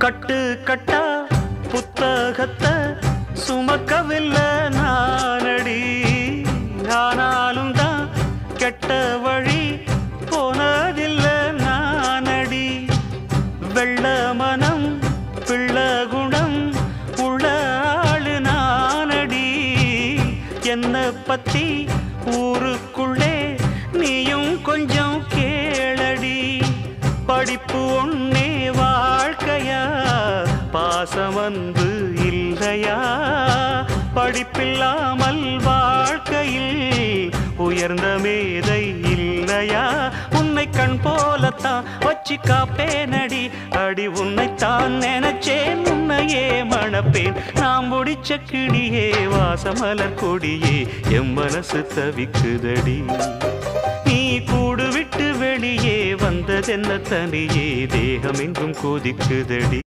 கட்டு கட்டா புத்தகத்தை சுமக்கவில்லை நானடி. ஆனாலும் தான் கெட்ட வழி போனதில்லை நானடி. வெள்ள மனம் பிள்ள குணம் உள்ள ஆளு நானடி. என்ன பத்தி ஊருக்குள்ளே நீயும் கொஞ்சம் கேளடி. படிப்பு ஒன்னே வாழ்க்கையா, பாசம் அன்பு இல்லையா? படிப்பில்லாமல் வாழ்க்கையில் உயர்ந்த மேதை இல்லையா? உன்னை கண் போலத்தான் வச்சு காப்பேனடி. அடி உன்னைத்தான் நினைச்சேன், உன்னையே மணப்பேன். நாம் முடிச்ச கிளியே வாசமலர் கொடியே, எம் மனசு தவிக்குதடி. நீ கூடு விட்டு வெளியே வந்ததென்ன தனியே, தேகம் எங்கும் கொதிக்குதடி.